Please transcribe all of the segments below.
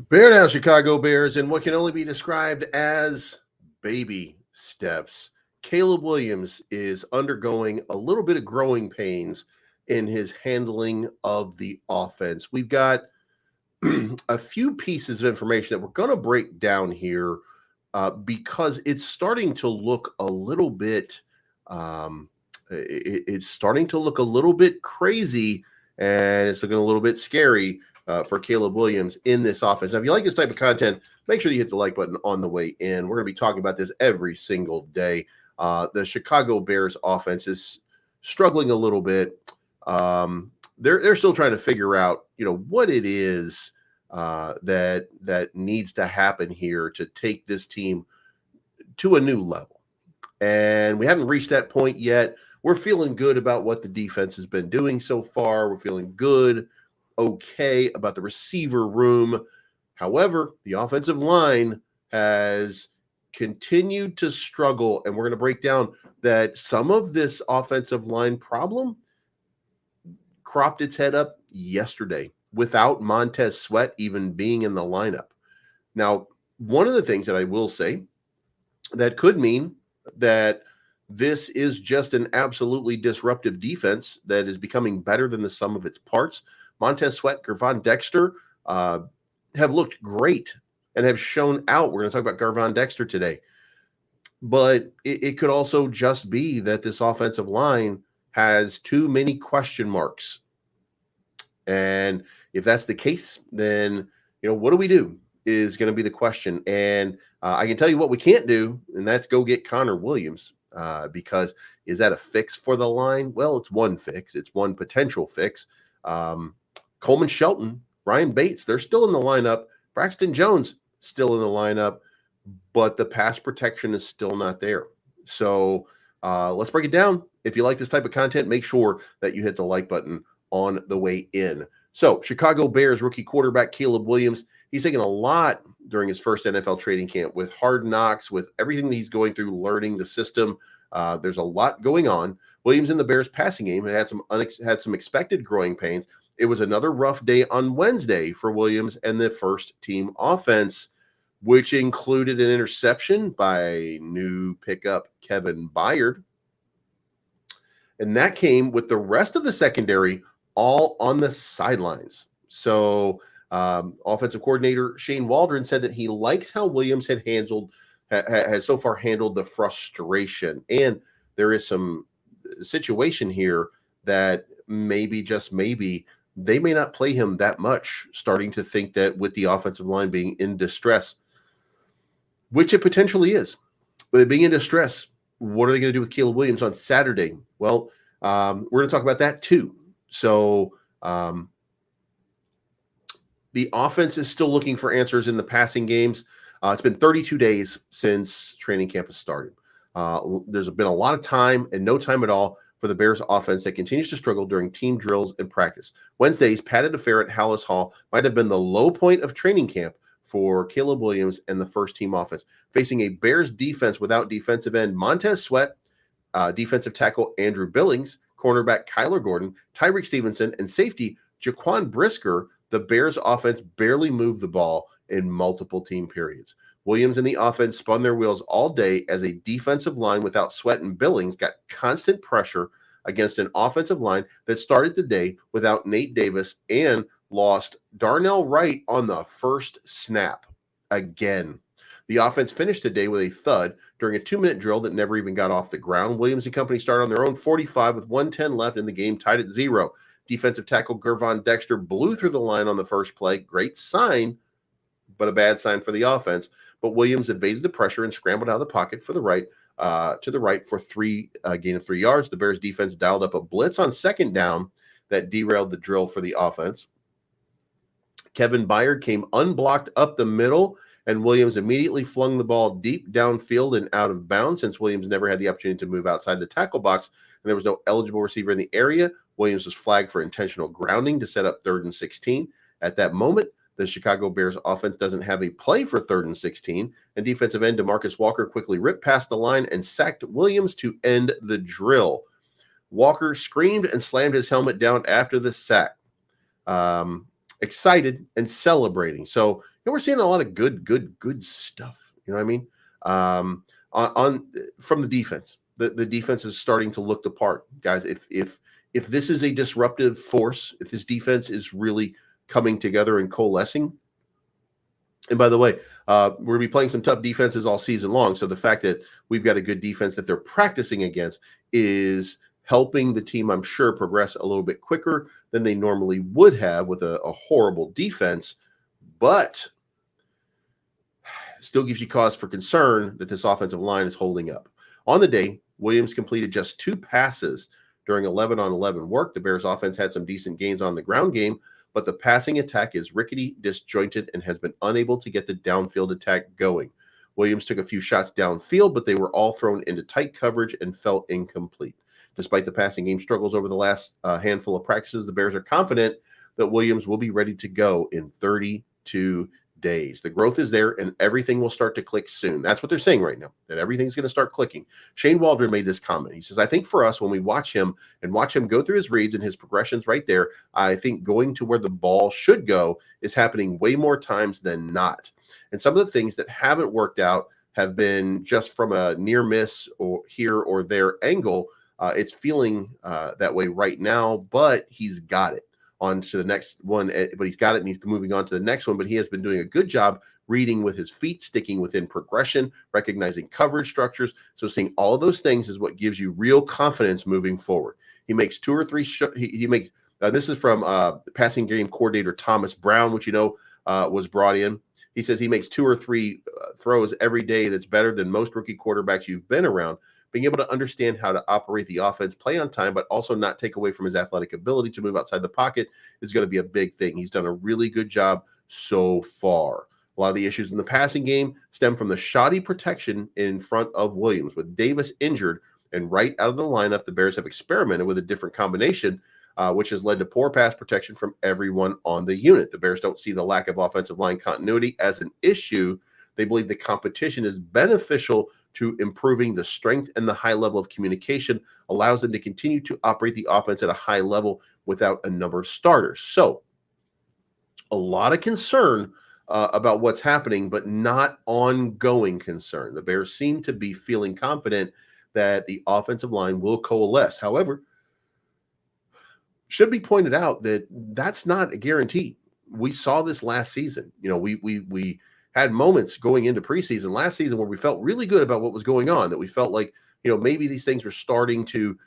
Bear down, Chicago Bears, in what can only be described as baby steps. Caleb Williams is undergoing a little bit of growing pains in his handling of the offense. We've got a few pieces of information that we're going to break down here because it's starting to look a little bit. It's starting to look a little bit crazy, and it's looking a little bit scary for Caleb Williams in this offense. Now, if you like this type of content, make sure you hit the like button on the way in. We're going to be talking about this every single day. The Chicago Bears offense is struggling a little bit. They're still trying to figure out, what it is that needs to happen here to take this team to a new level. And we haven't reached that point yet. We're feeling good about what the defense has been doing so far. We're feeling okay about the receiver room. However, the offensive line has continued to struggle, and we're going to break down that some of this offensive line problem cropped its head up yesterday without Montez Sweat even being in the lineup. Now, one of the things that I will say that could mean that this is just an absolutely disruptive defense that is becoming better than the sum of its parts. Montez Sweat, Gervon Dexter have looked great and have shown out. We're going to talk about Gervon Dexter today. But it could also just be that this offensive line has too many question marks. And if that's the case, then, what do we do is going to be the question. And I can tell you what we can't do, and that's go get Connor Williams. Because is that a fix for the line? Well, it's one fix. It's one potential fix. Coleman Shelton, Ryan Bates, they're still in the lineup. Braxton Jones, still in the lineup. But the pass protection is still not there. So let's break it down. If you like this type of content, make sure that you hit the like button on the way in. So Chicago Bears rookie quarterback Caleb Williams, he's taken a lot during his first NFL training camp with hard knocks, with everything that he's going through, learning the system. There's a lot going on. Williams in the Bears passing game had some expected growing pains. It was another rough day on Wednesday for Williams and the first team offense, which included an interception by new pickup Kevin Byard. And that came with the rest of the secondary all on the sidelines. So offensive coordinator Shane Waldron said that he likes how Williams has so far handled the frustration. And there is some situation here that maybe, just maybe, they may not play him that much, starting to think that with the offensive line being in distress, which it potentially is. With it being in distress, what are they going to do with Caleb Williams on Saturday? Well, we're going to talk about that too. So the offense is still looking for answers in the passing games. It's been 32 days since training camp has started. There's been a lot of time and no time at all for the Bears offense that continues to struggle during team drills and practice. Wednesday's padded affair at Hallis Hall might have been the low point of training camp for Caleb Williams and the first team offense, facing a Bears defense without defensive end Montez Sweat, defensive tackle Andrew Billings, cornerback Kyler Gordon, Tyreek Stevenson, and safety Jaquan Brisker. The Bears offense barely moved the ball in multiple team periods. Williams and the offense spun their wheels all day as a defensive line without Sweat and Billings got constant pressure against an offensive line that started the day without Nate Davis and lost Darnell Wright on the first snap again. The offense finished the day with a thud during a 2-minute drill that never even got off the ground. Williams and company started on their own 45 with 1:10 left in the game, tied at 0. Defensive tackle Gervon Dexter blew through the line on the first play. Great sign, but a bad sign for the offense. But Williams evaded the pressure and scrambled out of the pocket to the right for gain of 3 yards. The Bears defense dialed up a blitz on second down that derailed the drill for the offense. Kevin Byard came unblocked up the middle, and Williams immediately flung the ball deep downfield and out of bounds. Since Williams never had the opportunity to move outside the tackle box and there was no eligible receiver in the area, Williams was flagged for intentional grounding to set up 3rd and 16. At that moment, the Chicago Bears offense doesn't have a play for 3rd and 16, and defensive end DeMarcus Walker quickly ripped past the line and sacked Williams to end the drill. Walker screamed and slammed his helmet down after the sack. excited and celebrating. So we're seeing a lot of good stuff. You know what I mean? On from the defense. The defense is starting to look the part, guys. If this is a disruptive force, if this defense is really coming together and coalescing. And by the way, we're going to be playing some tough defenses all season long. So the fact that we've got a good defense that they're practicing against is helping the team, I'm sure, progress a little bit quicker than they normally would have with a horrible defense. But still gives you cause for concern that this offensive line is holding up. On the day, Williams completed just 2 passes during 11-on-11 work. The Bears offense had some decent gains on the ground game, but the passing attack is rickety, disjointed, and has been unable to get the downfield attack going. Williams took a few shots downfield, but they were all thrown into tight coverage and felt incomplete. Despite the passing game struggles over the last handful of practices, the Bears are confident that Williams will be ready to go in 32 days. The growth is there and everything will start to click soon. That's what they're saying right now, that everything's going to start clicking. Shane Waldron made this comment. He says, I think for us, when we watch him go through his reads and his progressions right there, I think going to where the ball should go is happening way more times than not. And some of the things that haven't worked out have been just from a near miss or here or there angle. It's feeling that way right now, but he's got it. On to the next one, but he's got it and he's moving on to the next one. But he has been doing a good job reading with his feet, sticking within progression, recognizing coverage structures. So seeing all of those things is what gives you real confidence moving forward. He makes 2 or 3. He makes this is from passing game coordinator Thomas Brown, which was brought in. He says he makes 2 or 3 throws every day that's better than most rookie quarterbacks you've been around. Being able to understand how to operate the offense, play on time, but also not take away from his athletic ability to move outside the pocket is going to be a big thing. He's done a really good job so far. A lot of the issues in the passing game stem from the shoddy protection in front of Williams. With Davis injured and right out of the lineup, the Bears have experimented with a different combination, which has led to poor pass protection from everyone on the unit. The Bears don't see the lack of offensive line continuity as an issue. They believe the competition is beneficial to improving the strength and the high level of communication, allows them to continue to operate the offense at a high level without a number of starters. So a lot of concern about what's happening, but not ongoing concern. The Bears seem to be feeling confident that the offensive line will coalesce. However, should be pointed out that that's not a guarantee. We saw this last season. We had moments going into preseason last season where we felt really good about what was going on, that we felt like, maybe these things were starting to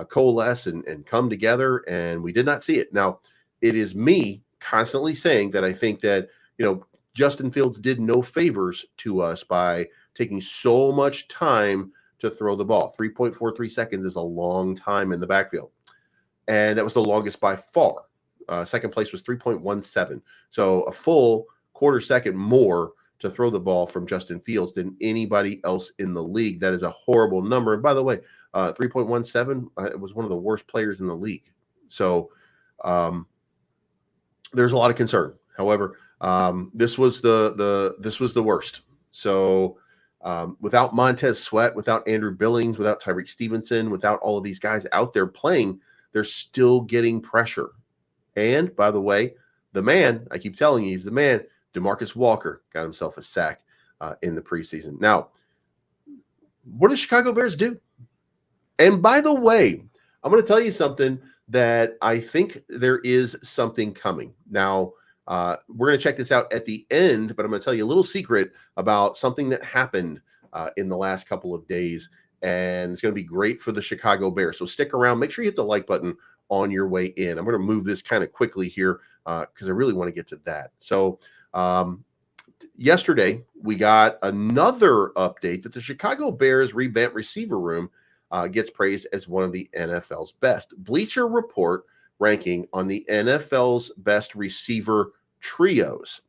coalesce and come together, and we did not see it. Now, it is me constantly saying that I think that, Justin Fields did no favors to us by taking so much time to throw the ball. 3.43 seconds is a long time in the backfield. And that was the longest by far. Second place was 3.17. So a full quarter second more to throw the ball from Justin Fields than anybody else in the league. That is a horrible number. And by the way, 3.17 it was one of the worst players in the league. So there's a lot of concern. However, this was the worst. So without Montez Sweat, without Andrew Billings, without Tyreek Stevenson, without all of these guys out there playing, they're still getting pressure. And by the way, the man, I keep telling you, he's the man, DeMarcus Walker got himself a sack in the preseason. Now, what does Chicago Bears do? And by the way, I'm going to tell you something that I think there is something coming. Now, we're going to check this out at the end, but I'm going to tell you a little secret about something that happened in the last couple of days, and it's going to be great for the Chicago Bears. So stick around. Make sure you hit the like button on your way in. I'm going to move this kind of quickly here because I really want to get to that. So yesterday, we got another update that the Chicago Bears revamped receiver room gets praised as one of the NFL's best. Bleacher Report ranking on the NFL's best receiver trios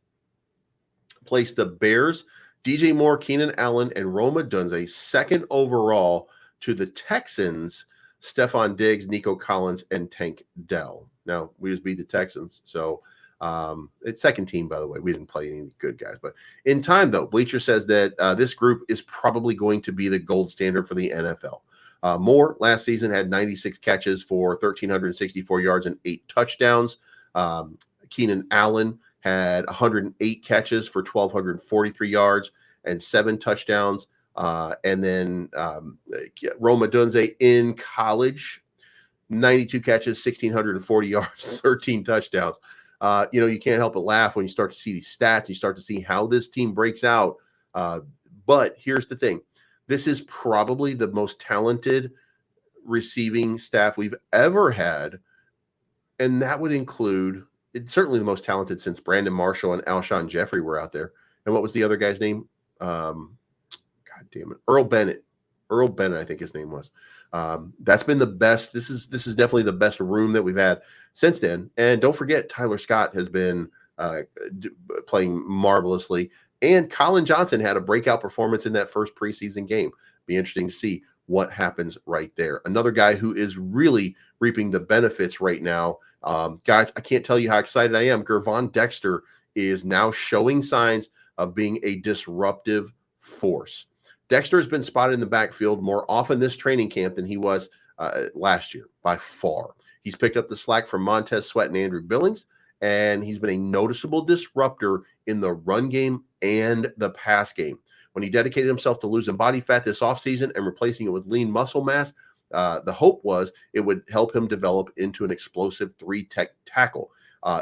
placed the Bears, DJ Moore, Keenan Allen, and Rome Odunze second overall to the Texans, Stephon Diggs, Nico Collins, and Tank Dell. Now, we just beat the Texans, so it's second team, by the way. We didn't play any good guys. But in time, though, Bleacher says that this group is probably going to be the gold standard for the NFL. Moore last season had 96 catches for 1,364 yards and 8 touchdowns. Keenan Allen had 108 catches for 1,243 yards and 7 touchdowns. And then Rome Odunze in college, 92 catches, 1,640 yards, 13 touchdowns. You can't help but laugh when you start to see these stats. You start to see how this team breaks out. But here's the thing. This is probably the most talented receiving staff we've ever had. And that would include, it's certainly the most talented since Brandon Marshall and Alshon Jeffrey were out there. And what was the other guy's name? God damn it. Earl Bennett, I think his name was. That's been the best. This is definitely the best room that we've had since then. And don't forget, Tyler Scott has been playing marvelously. And Colin Johnson had a breakout performance in that first preseason game. Be interesting to see what happens right there. Another guy who is really reaping the benefits right now. Guys, I can't tell you how excited I am. Gervon Dexter is now showing signs of being a disruptive force. Dexter has been spotted in the backfield more often this training camp than he was last year, by far. He's picked up the slack from Montez Sweat and Andrew Billings, and he's been a noticeable disruptor in the run game and the pass game. When he dedicated himself to losing body fat this offseason and replacing it with lean muscle mass, the hope was it would help him develop into an explosive 3-tech tackle.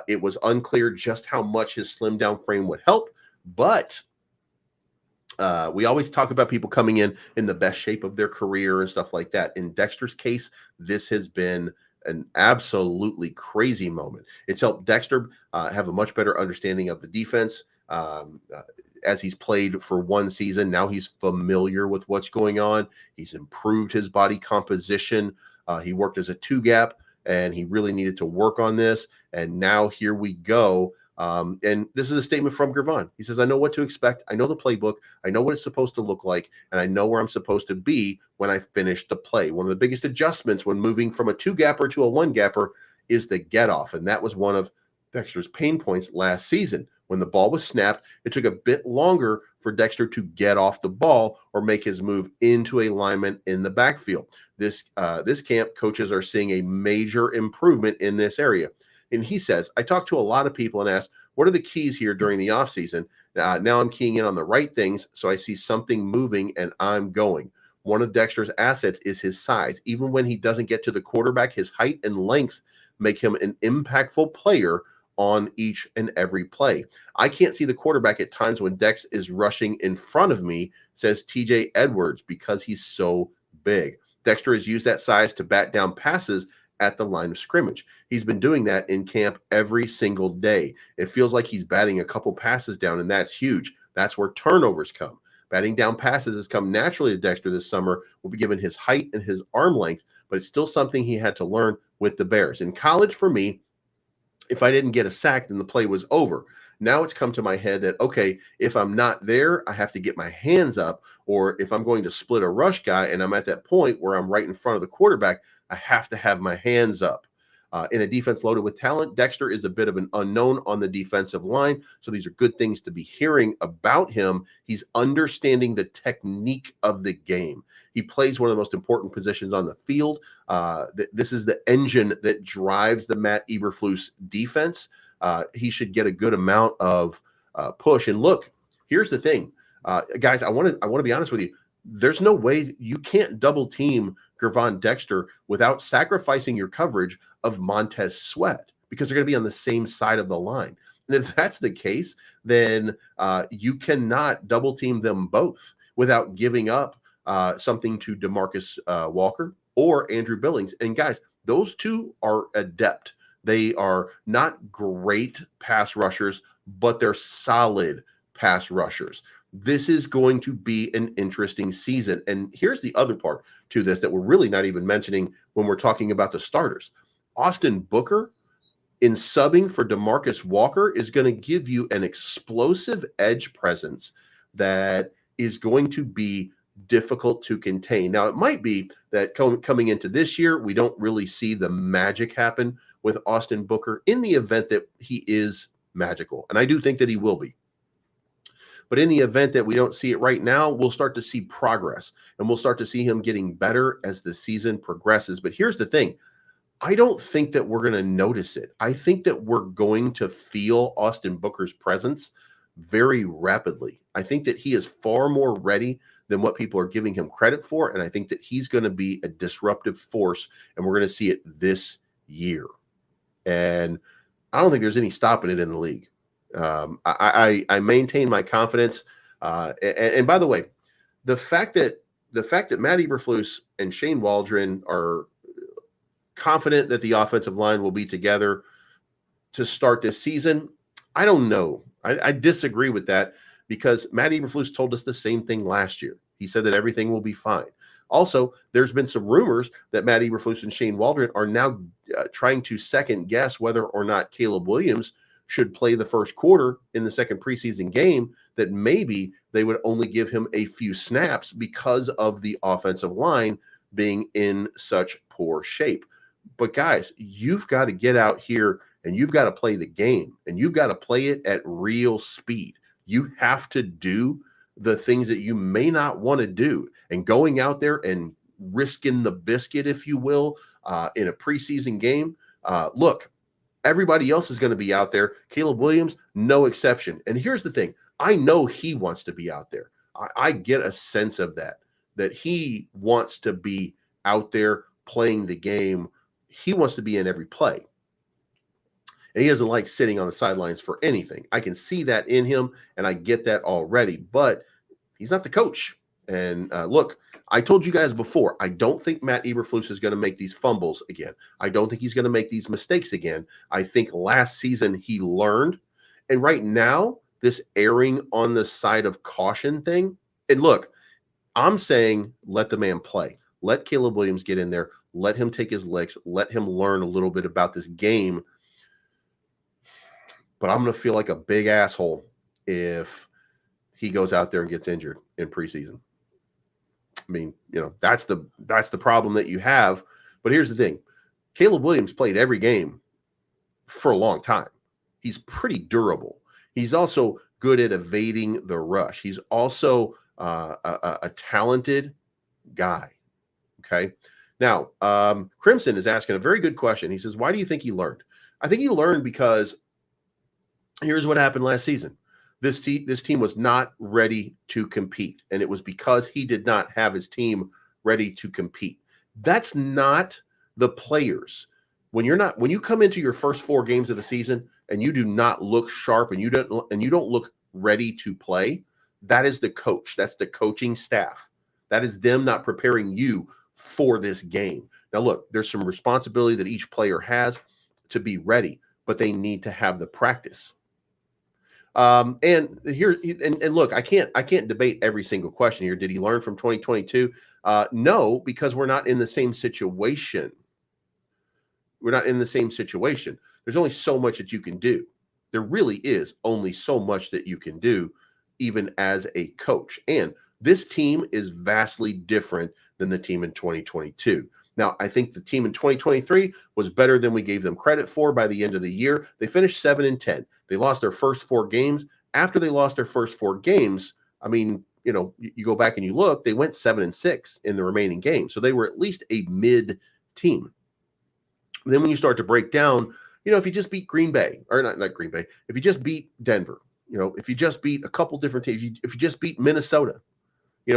It was unclear just how much his slimmed down frame would help, but we always talk about people coming in the best shape of their career and stuff like that. In Dexter's case, this has been an absolutely crazy moment. It's helped Dexter have a much better understanding of the defense. As he's played for one season, now he's familiar with what's going on. He's improved his body composition. He worked as a 2-gap, and he really needed to work on this. And now here we go. And this is a statement from Gervon. He says, I know what to expect. I know the playbook. I know what it's supposed to look like. And I know where I'm supposed to be when I finish the play. One of the biggest adjustments when moving from a 2-gapper to a 1-gapper is the get off. And that was one of Dexter's pain points last season. When the ball was snapped, it took a bit longer for Dexter to get off the ball or make his move into a lineman in the backfield. This camp, coaches are seeing a major improvement in this area. And he says, I talked to a lot of people and asked, what are the keys here during the offseason? Now I'm keying in on the right things, so I see something moving and I'm going. One of Dexter's assets is his size. Even when he doesn't get to the quarterback, his height and length make him an impactful player on each and every play. I can't see the quarterback at times when Dex is rushing in front of me, says TJ Edwards, because he's so big. Dexter has used that size to bat down passes at the line of scrimmage. He's been doing that in camp every single day. It feels like he's batting a couple passes down, and that's huge. That's where turnovers come. Batting down passes has come naturally to Dexter this summer, will be given his height and his arm length, but it's still something he had to learn with the Bears. In college, for me, if I didn't get a sack, then the play was over. Now it's come to my head that, okay, if I'm not there, I have to get my hands up, or if I'm going to split a rush guy and I'm at that point where I'm right in front of the quarterback, I have to have my hands up. In a defense loaded with talent, Dexter is a bit of an unknown on the defensive line, so these are good things to be hearing about him. He's understanding the technique of the game. He plays one of the most important positions on the field. This is the engine that drives the Matt Eberflus defense. He should get a good amount of push. And look, here's the thing, guys. I want to be honest with you. There's no way you can't double team Gervon Dexter without sacrificing your coverage of Montez Sweat, because they're going to be on the same side of the line. And if that's the case, then you cannot double team them both without giving up something to DeMarcus Walker or Andrew Billings. And guys, those two are adept. They are not great pass rushers, but they're solid pass rushers. This is going to be an interesting season. And here's the other part to this that we're really not even mentioning when we're talking about the starters. Austin Booker, in subbing for DeMarcus Walker, is going to give you an explosive edge presence that is going to be difficult to contain. Now, it might be that coming into this year, we don't really see the magic happen with Austin Booker in the event that he is magical. And I do think that he will be. But in the event that we don't see it right now, we'll start to see progress, and we'll start to see him getting better as the season progresses. But here's the thing. I don't think that we're going to notice it. I think that we're going to feel Austin Booker's presence very rapidly. I think that he is far more ready than what people are giving him credit for. And I think that he's going to be a disruptive force, and we're going to see it this year. And I don't think there's any stopping it in the league. I maintain my confidence. And by the way, the fact that Matt Eberflus and Shane Waldron are confident that the offensive line will be together to start this season, I don't know. I disagree with that, because Matt Eberflus told us the same thing last year. He said that everything will be fine. Also, there's been some rumors that Matt Eberflus and Shane Waldron are now trying to second guess whether or not Caleb Williams should play the first quarter in the second preseason game, that maybe they would only give him a few snaps because of the offensive line being in such poor shape. But guys, you've got to get out here and you've got to play the game, and you've got to play it at real speed. You have to do the things that you may not want to do, and going out there and risking the biscuit, if you will, in a preseason game. Look, everybody else is going to be out there. Caleb Williams, no exception. And here's the thing. I know he wants to be out there. I get a sense of that he wants to be out there playing the game. He wants to be in every play. And he doesn't like sitting on the sidelines for anything. I can see that in him, and I get that already. But he's not the coach. And look, I told you guys before, I don't think Matt Eberflus is going to make these fumbles again. I don't think he's going to make these mistakes again. I think last season he learned. And right now, this erring on the side of caution thing. And look, I'm saying let the man play. Let Caleb Williams get in there. Let him take his licks. Let him learn a little bit about this game. But I'm going to feel like a big asshole if he goes out there and gets injured in preseason. I mean, that's the problem that you have. But here's the thing. Caleb Williams played every game for a long time. He's pretty durable. He's also good at evading the rush. He's also a talented guy. Okay. Now, Crimson is asking a very good question. He says, why do you think he learned? I think he learned because here's what happened last season. This team was not ready to compete, and it was because he did not have his team ready to compete. That's not the players. When you come into your first 4 games of the season and you do not look sharp and you don't look ready to play, that is the coach. That's the coaching staff. That is them not preparing you for this game. Now look, there's some responsibility that each player has to be ready, but they need to have the practice. And look, I can't debate every single question here. Did he learn from 2022? No, because we're not in the same situation. We're not in the same situation. There's only so much that you can do. There really is only so much that you can do, even as a coach. And this team is vastly different than the team in 2022. Now, I think the team in 2023 was better than we gave them credit for by the end of the year. They finished 7-10. They lost their first 4 games. After they lost their first 4 games, I mean, you go back and you look, they went 7-6 in the remaining games. So they were at least a mid team. Then when you start to break down, if you just beat Green Bay, or not Green Bay, if you just beat Denver, if you just beat a couple different teams, if you just beat Minnesota,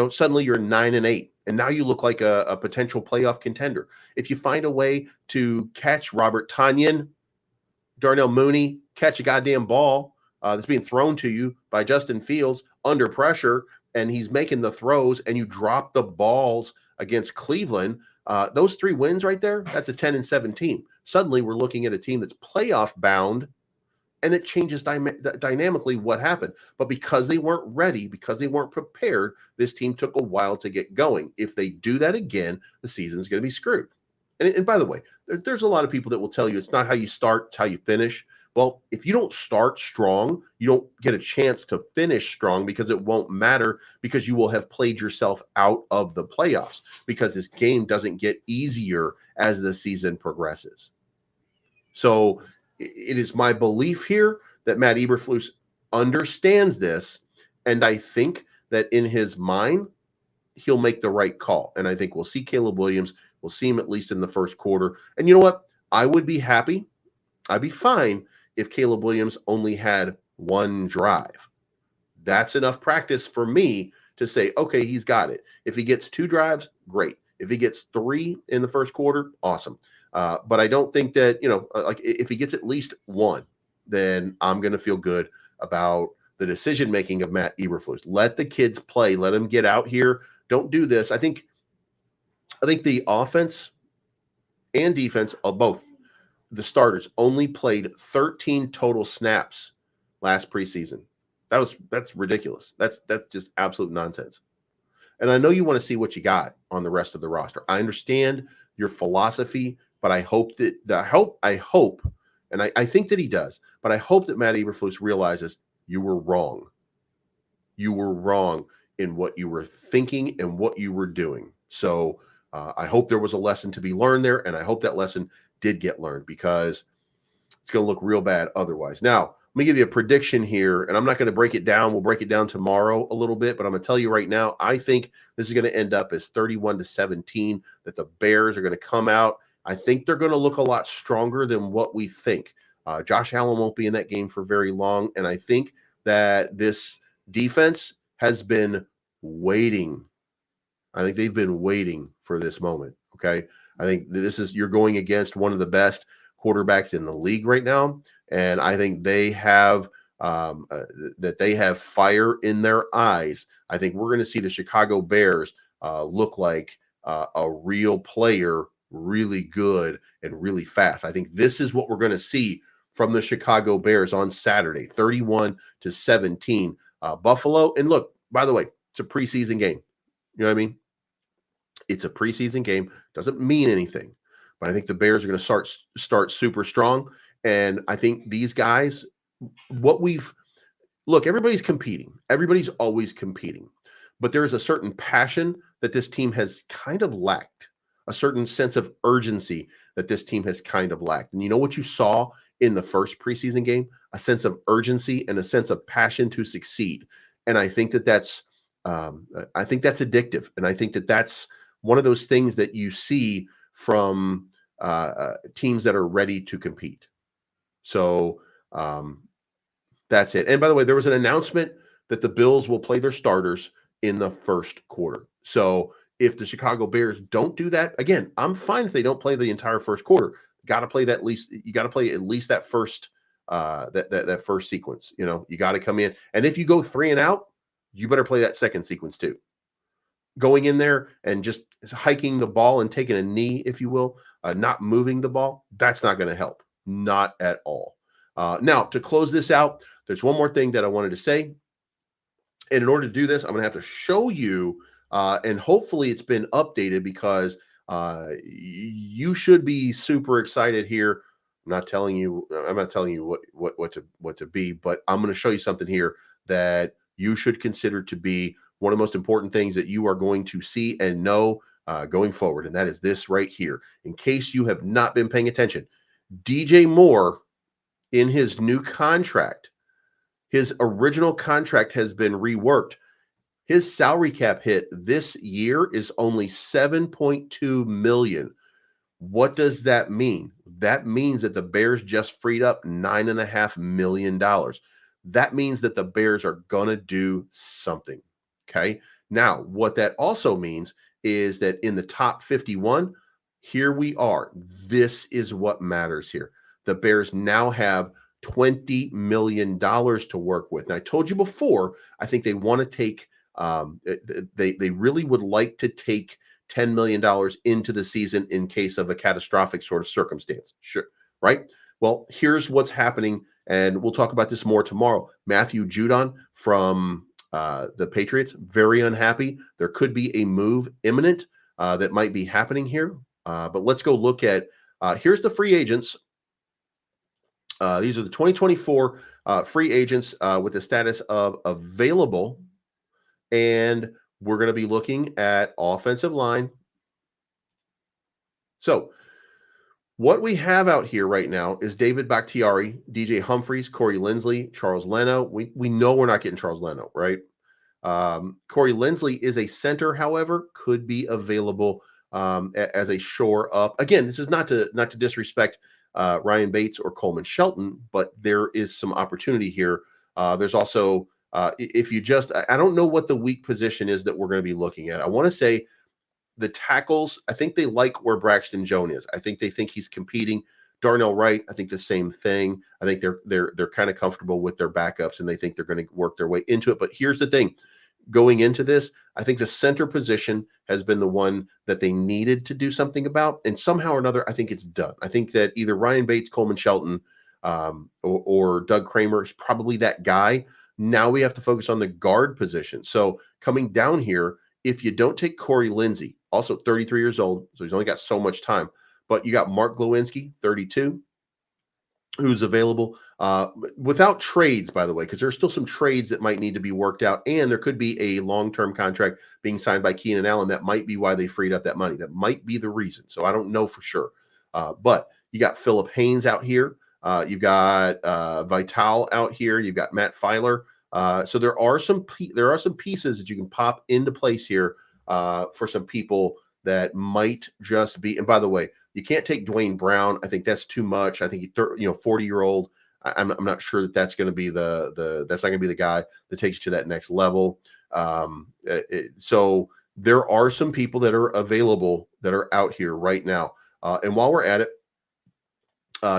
suddenly you're 9-8, and now you look like a potential playoff contender. If you find a way to catch Robert Tonyan, Darnell Mooney, catch a goddamn ball that's being thrown to you by Justin Fields under pressure, and he's making the throws, and you drop the balls against Cleveland, those 3 wins right there, that's a 10-7 team. Suddenly we're looking at a team that's playoff bound, and it changes dynamically what happened. But because they weren't ready, because they weren't prepared, this team took a while to get going. If they do that again, the season's going to be screwed. And by the way, there's a lot of people that will tell you it's not how you start, it's how you finish. Well, if you don't start strong, you don't get a chance to finish strong, because it won't matter, because you will have played yourself out of the playoffs, because this game doesn't get easier as the season progresses. So it is my belief here that Matt Eberflus understands this, and I think that in his mind, he'll make the right call. And I think we'll see Caleb Williams We'll see him at least in the first quarter. And you know what? I would be happy. I'd be fine if Caleb Williams only had one drive. That's enough practice for me to say, okay, he's got it. If he gets 2 drives, great. If he gets 3 in the first quarter, awesome. But I don't think that, like if he gets at least 1, then I'm going to feel good about the decision making of Matt Eberflus. Let the kids play. Let them get out here. Don't do this. I think the offense and defense of both the starters only played 13 total snaps last preseason. That's ridiculous. That's just absolute nonsense. And I know you want to see what you got on the rest of the roster. I understand your philosophy, but I hope that and I think that he does, but I hope that Matt Eberflus realizes you were wrong. You were wrong in what you were thinking and what you were doing. So I hope there was a lesson to be learned there, and I hope that lesson did get learned, because it's going to look real bad otherwise. Now, let me give you a prediction here, and I'm not going to break it down. We'll break it down tomorrow a little bit, but I'm going to tell you right now, I think this is going to end up as 31-17, that the Bears are going to come out. I think they're going to look a lot stronger than what we think. Josh Allen won't be in that game for very long, and I think that this defense has been waiting. I think they've been waiting for this moment, okay? I think you're going against one of the best quarterbacks in the league right now, and I think they have that they have fire in their eyes. I think we're going to see the Chicago Bears look like a real player, really good and really fast. I think this is what we're going to see from the Chicago Bears on Saturday, 31-17. Buffalo, and look, by the way, it's a preseason game. You know what I mean? It's a preseason game. Doesn't mean anything. But I think the Bears are going to start super strong. And I think these guys, everybody's competing. Everybody's always competing. But there is a certain passion that this team has kind of lacked, a certain sense of urgency that this team has kind of lacked. And you know what you saw in the first preseason game? A sense of urgency and a sense of passion to succeed. And I think that's addictive. And I think that's one of those things that you see from teams that are ready to compete. So that's it. And by the way, there was an announcement that the Bills will play their starters in the first quarter. So if the Chicago Bears don't do that, again, I'm fine if they don't play the entire first quarter. Got to play that you got to play at least that first that first sequence. You got to come in, and if you go 3 and out, you better play that second sequence too. Going in there and just hiking the ball and taking a knee, if you will, not moving the ball, that's not going to help. Not at all. Now, to close this out, there's one more thing that I wanted to say. And in order to do this, I'm going to have to show you, and hopefully it's been updated, because you should be super excited here. I'm not telling you what to be, but I'm going to show you something here that you should consider to be one of the most important things that you are going to see and know going forward. And that is this right here. In case you have not been paying attention, DJ Moore, in his new contract, his original contract has been reworked. His salary cap hit this year is only $7.2 million. What does that mean? That means that the Bears just freed up $9.5 million. That means that the Bears are going to do something. Okay. Now, what that also means is that in the top 51, here we are. This is what matters here. The Bears now have $20 million to work with. And I told you before, I think they want to take, they really would like to take $10 million into the season in case of a catastrophic sort of circumstance. Sure. Right. Well, here's what's happening. And we'll talk about this more tomorrow. Matthew Judon from the Patriots, very unhappy. There could be a move imminent that might be happening here. But let's go look at, here's the free agents. These are the 2024 free agents with the status of available. And we're going to be looking at offensive line. So what we have out here right now is David Bakhtiari, DJ Humphries, Corey Linsley, Charles Leno. We know we're not getting Charles Leno, right? Corey Linsley is a center, however, could be available as a shore up. Again, this is not to disrespect Ryan Bates or Coleman Shelton, but there is some opportunity here. There's also if you just I don't know what the weak position is that we're going to be looking at. I want to say the tackles, I think they like where Braxton Jones is. I think they think he's competing. Darnell Wright, I think the same thing. I think they're kind of comfortable with their backups and they think they're going to work their way into it. But here's the thing. Going into this, I think the center position has been the one that they needed to do something about. And somehow or another, I think it's done. I think that either Ryan Bates, Coleman Shelton, or Doug Kramer is probably that guy. Now we have to focus on the guard position. So coming down here, if you don't take Corey Lindsey, also 33 years old, so he's only got so much time, but you got Mark Glowinski, 32, who's available without trades, by the way, because there's still some trades that might need to be worked out. And there could be a long-term contract being signed by Keenan Allen. That might be why they freed up that money. That might be the reason. So I don't know for sure. But you got Phillip Haynes out here. You've got Vital out here. You've got Matt Filer. So there are some pieces that you can pop into place here for some people that might just be. And by the way, you can't take Dwayne Brown. I think that's too much. I think 40-year-old. I'm not sure that's going to be that's not going to be the guy that takes you to that next level. So there are some people that are available that are out here right now. And while we're at it,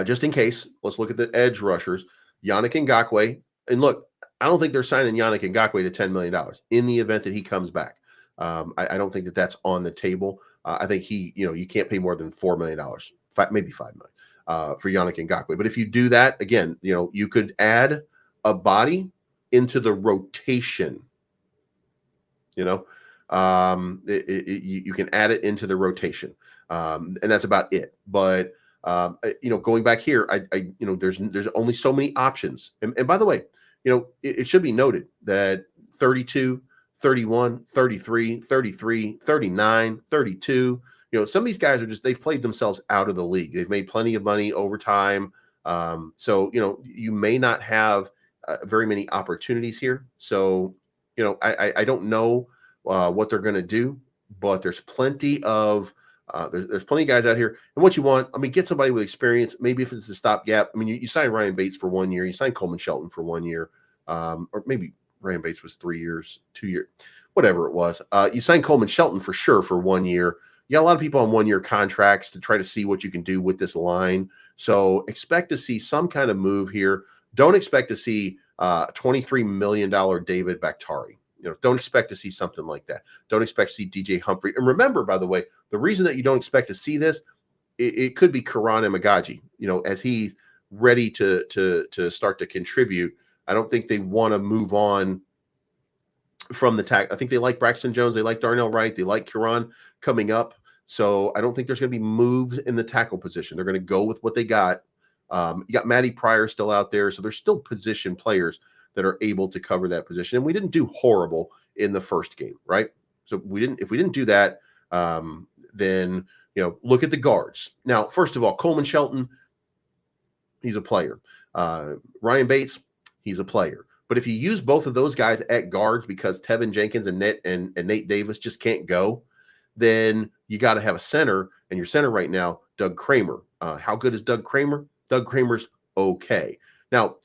just in case, let's look at the edge rushers, Yannick Ngakoue. And look, I don't think they're signing Yannick Ngakoue to $10 million in the event that he comes back. I don't think that that's on the table. I think you can't pay more than $4 million, maybe $5 million for Yannick Ngakoue. But if you do that, again, you could add a body into the rotation. You can add it into the rotation, and that's about it. But going back here, there's only so many options. And by the way, it should be noted that 32, 31, 33, 33, 39, 32. Some of these guys they've played themselves out of the league. They've made plenty of money over time. So, you may not have very many opportunities here. So, I don't know what they're going to do, but there's plenty of there's plenty of guys out here. And what you want, get somebody with experience. Maybe if it's a stopgap. You sign Ryan Bates for 1 year. You sign Coleman Shelton for 1 year, or maybe Ryan Bates was 3 years, 2 years, whatever it was. You signed Coleman Shelton for sure for 1 year. You got a lot of people on 1 year contracts to try to see what you can do with this line. So expect to see some kind of move here. Don't expect to see $23 million David Bakhtiari. Don't expect to see something like that. Don't expect to see DJ Humphrey. And remember, by the way, the reason that you don't expect to see this, it could be Karan Emagaji, as he's ready to start to contribute. I don't think they want to move on from the tack. I think they like Braxton Jones. They like Darnell Wright. They like Karan coming up. So I don't think there's going to be moves in the tackle position. They're going to go with what they got. You got Matty Pryor still out there. So there's still position players that are able to cover that position. And we didn't do horrible in the first game, right? So if we didn't do that, then, look at the guards. Now, first of all, Coleman Shelton, he's a player. Ryan Bates, he's a player. But if you use both of those guys at guards because Tevin Jenkins and Nate Davis just can't go, then you got to have a center. And your center right now, Doug Kramer. How good is Doug Kramer? Doug Kramer's okay. Now,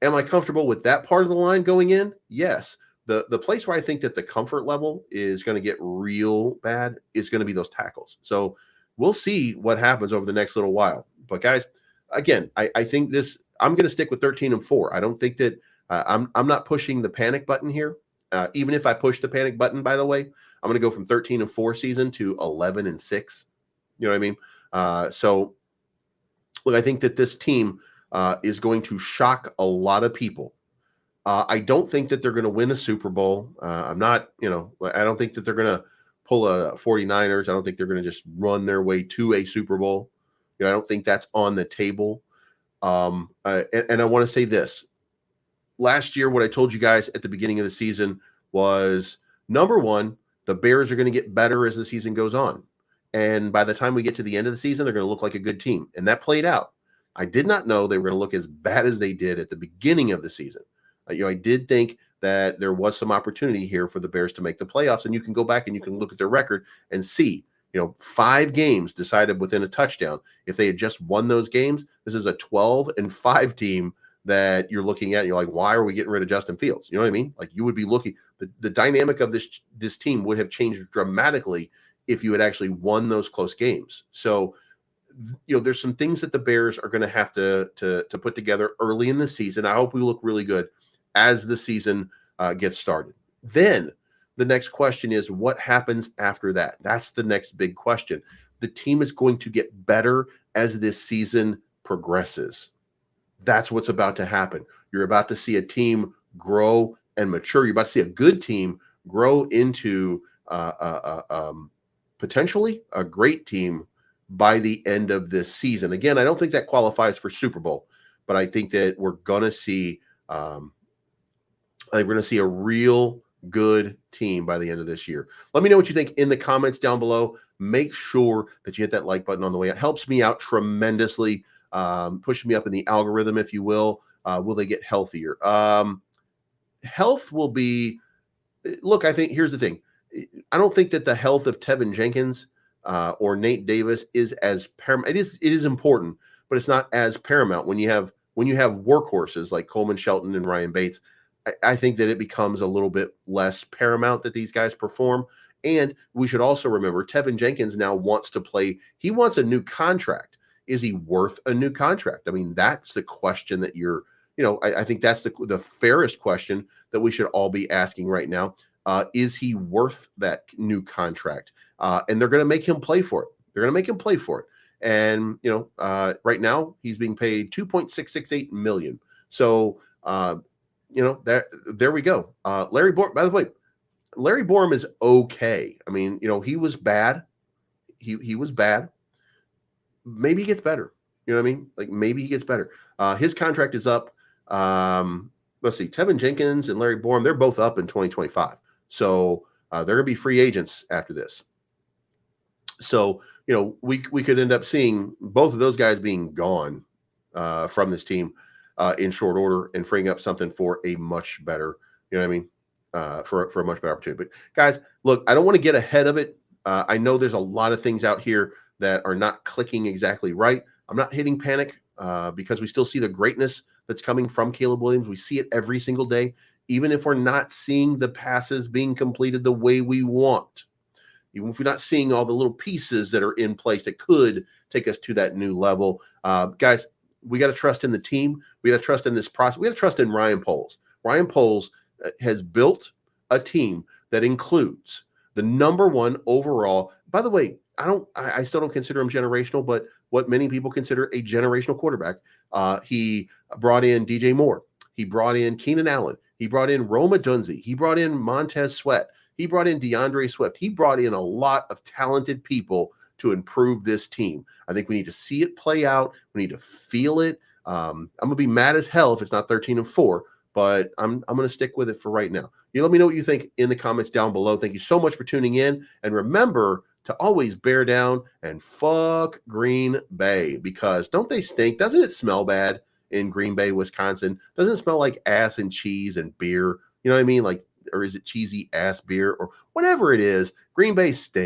am I comfortable with that part of the line going in? Yes. The place where I think that the comfort level is going to get real bad is going to be those tackles. So we'll see what happens over the next little while. But guys, again, I think I'm going to stick with 13-4. I don't think that I'm not pushing the panic button here. Even if I push the panic button, by the way, I'm going to go from 13-4 season to 11-6. You know what I mean? So look, I think that this team is going to shock a lot of people. I don't think that they're going to win a Super Bowl. I'm not, I don't think that they're going to pull a 49ers. I don't think they're going to just run their way to a Super Bowl. I don't think that's on the table. And I want to say this. Last year, what I told you guys at the beginning of the season was, number one, the Bears are going to get better as the season goes on. And by the time we get to the end of the season, they're going to look like a good team. And that played out. I did not know they were going to look as bad as they did at the beginning of the season. I did think that there was some opportunity here for the Bears to make the playoffs. And you can go back and you can look at their record and see, 5 games decided within a touchdown. If they had just won those games, this is a 12-5 team that you're looking at. And you're like, why are we getting rid of Justin Fields? You know what I mean? Like, you would be looking, the dynamic of this team would have changed dramatically if you had actually won those close games. So, there's some things that the Bears are going to have to put together early in the season. I hope we look really good as the season gets started. Then the next question is, what happens after that? That's the next big question. The team is going to get better as this season progresses. That's what's about to happen. You're about to see a team grow and mature. You're about to see a good team grow into potentially a great team by the end of this season. Again, I don't think that qualifies for Super Bowl, but I think that we're going to see a real good team by the end of this year. Let me know what you think in the comments down below. Make sure that you hit that like button on the way. It helps me out tremendously. Push me up in the algorithm, if you will. Will they get healthier? Health will be, look, I think here's the thing. I don't think that the health of Tevin Jenkins or Nate Davis is as paramount. It is important, but it's not as paramount when you have workhorses like Coleman Shelton and Ryan Bates. I think that it becomes a little bit less paramount that these guys perform. And we should also remember Tevin Jenkins now wants to play. He wants a new contract. Is he worth a new contract? I mean, that's the question that I think that's the fairest question that we should all be asking right now. Is he worth that new contract? And they're going to make him play for it. They're going to make him play for it. And, right now he's being paid $2.668 million. So, there we go. Larry Borom, by the way, Larry Borom is okay. I mean, he was bad. He was bad. Maybe he gets better. You know what I mean? Like, maybe he gets better. His contract is up. Let's see, Tevin Jenkins and Larry Borom, they're both up in 2025. So they're going to be free agents after this. So, we could end up seeing both of those guys being gone from this team in short order and freeing up something for a much better, you know what I mean? For a much better opportunity. But guys, look, I don't want to get ahead of it. I know there's a lot of things out here that are not clicking exactly right. I'm not hitting panic because we still see the greatness that's coming from Caleb Williams. We see it every single day, even if we're not seeing the passes being completed the way we want. Even if we're not seeing all the little pieces that are in place that could take us to that new level. Guys, we got to trust in the team. We got to trust in this process. We got to trust in Ryan Poles. Ryan Poles has built a team that includes the number 1 overall. By the way, I still don't consider him generational, but what many people consider a generational quarterback. He brought in DJ Moore. He brought in Keenan Allen. He brought in Roma Dunze. He brought in Montez Sweat. He brought in DeAndre Swift. He brought in a lot of talented people to improve this team. I think we need to see it play out. We need to feel it. I'm going to be mad as hell if it's not 13-4, but I'm going to stick with it for right now. You let me know what you think in the comments down below. Thank you so much for tuning in. And remember to always bear down and fuck Green Bay, because don't they stink? Doesn't it smell bad in Green Bay, Wisconsin? Doesn't it smell like ass and cheese and beer? You know what I mean? Like, or is it cheesy ass beer or whatever it is? Green Bay stinks.